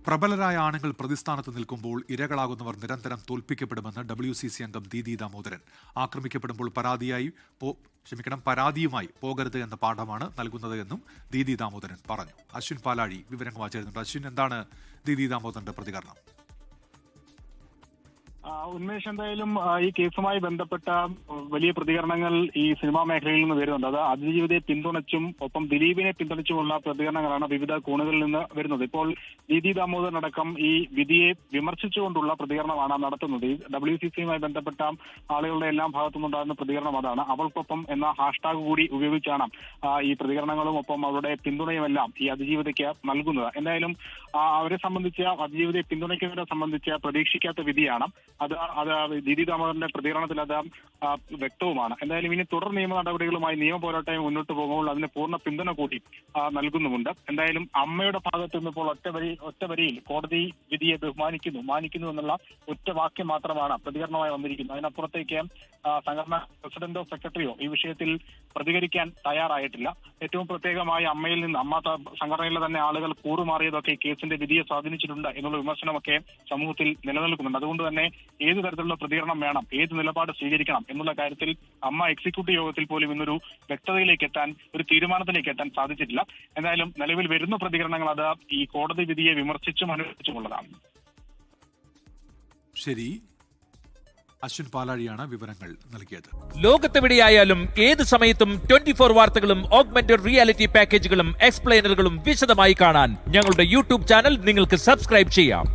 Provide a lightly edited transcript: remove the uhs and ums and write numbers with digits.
പ്രബലരായ ആണുങ്ങൾ പ്രതിസ്ഥാനത്ത് നിൽക്കുമ്പോൾ ഇരകളാകുന്നവർ നിരന്തരം തോൽപ്പിക്കപ്പെടുമെന്ന് WCC അംഗം ദീദി ദാമോദരൻ. ആക്രമിക്കപ്പെടുമ്പോൾ പരാതിയുമായി പോകരുത് എന്ന പാഠമാണ് നൽകുന്നത് എന്നും ദീദി ദാമോദരൻ പറഞ്ഞു. അശ്വിൻ പാലാഴി വിവരങ്ങൾ ചേരുന്നുണ്ട്. അശ്വിൻ, എന്താണ് ദീദി ദാമോദരന്റെ പ്രതികരണം? ഉന്മേഷ്, എന്തായാലും ഈ കേസുമായി ബന്ധപ്പെട്ട വലിയ പ്രതികരണങ്ങൾ ഈ സിനിമാ മേഖലയിൽ നിന്ന് വരുന്നുണ്ട്. അത് അതിജീവിതയെ പിന്തുണച്ചും ഒപ്പം ദിലീപിനെ പിന്തുണച്ചുമുള്ള പ്രതികരണങ്ങളാണ് വിവിധ കോണുകളിൽ നിന്ന് വരുന്നത്. ഇപ്പോൾ ദീദി ദാമോദരൻ അടക്കം ഈ വിധിയെ വിമർശിച്ചുകൊണ്ടുള്ള പ്രതികരണമാണ് നടത്തുന്നത്. ഈ WCCയുമായി ബന്ധപ്പെട്ട ആളുകളുടെ എല്ലാം ഭാഗത്തുനിന്നുണ്ടാകുന്ന പ്രതികരണം അതാണ്. അവൾക്കൊപ്പം എന്ന ഹാഷ്ടാഗ് കൂടി ഉപയോഗിച്ചാണ് ഈ പ്രതികരണങ്ങളും ഒപ്പം അവരുടെ പിന്തുണയുമെല്ലാം ഈ അതിജീവിതയ്ക്ക് നൽകുന്നത്. എന്തായാലും അവരെ സംബന്ധിച്ച്, അതിജീവിതയെ പിന്തുണയ്ക്കുന്നവരെ സംബന്ധിച്ച് പ്രതീക്ഷിക്കാത്ത വിധിയാണ്. അത് ദീദി ദാമോദരന്റെ പ്രതികരണത്തിൽ അത് വ്യക്തവുമാണ്. എന്തായാലും ഇനി തുടർ നിയമ നടപടികളുമായി നിയമ പോരാട്ടം മുന്നോട്ട് പോകുമ്പോൾ അതിന് പൂർണ്ണ പിന്തുണ കൂടി നൽകുന്നുമുണ്ട്. എന്തായാലും അമ്മയുടെ ഭാഗത്ത് നിന്നിപ്പോൾ ഒറ്റ വരിയിൽ കോടതി വിധിയെ മാനിക്കുന്നു എന്നുള്ള ഒറ്റ വാക്യം മാത്രമാണ് പ്രതികരണമായി വന്നിരിക്കുന്നത്. അതിനപ്പുറത്തേക്ക് സംഘടനാ പ്രസിഡന്റോ സെക്രട്ടറിയോ ഈ വിഷയത്തിൽ പ്രതികരിക്കാൻ തയ്യാറായിട്ടില്ല. ഏറ്റവും പ്രത്യേകമായി അമ്മയിൽ നിന്ന്, അമ്മ സംഘടനയിലെ തന്നെ ആളുകൾ കൂറുമാറിയതൊക്കെ കേസിന്റെ വിധിയെ സ്വാധീനിച്ചിട്ടുണ്ട് എന്നുള്ള വിമർശനമൊക്കെ സമൂഹത്തിൽ നിലനിൽക്കുന്നുണ്ട്. അതുകൊണ്ട് തന്നെ ഏത് തരത്തിലുള്ള പ്രതികരണം വേണം, ഏത് നിലപാട് സ്വീകരിക്കണം എന്നുള്ള കാര്യത്തിൽ അമ്മ എക്സിക്യൂട്ടീവ് യോഗത്തിൽ പോലും ഇന്നൊരു വ്യക്തതയിലേക്ക് എത്താൻ, ഒരു തീരുമാനത്തിലേക്ക് എത്താൻ സാധിച്ചിട്ടില്ല. എന്തായാലും നിലവിൽ വരുന്ന പ്രതികരണങ്ങൾ അത് ഈ കോടതി വിധിയെ വിമർശിച്ചും അനുസരിച്ചുമുള്ളതാണ്. ശരി, അശ്വിൻ പാലാഴിയാണ് വിവരങ്ങൾ നൽകിയത്. ലോകത്തെവിടെയായാലും ഏത് സമയത്തും 24 വാർത്തകളും ഓഗ്മെന്റഡ് റിയാലിറ്റി പാക്കേജുകളും എക്സ്പ്ലെയിനറുകളും വിശദമായി കാണാൻ ഞങ്ങളുടെ YouTube ചാനൽ നിങ്ങൾക്ക് സബ്സ്ക്രൈബ് ചെയ്യാം.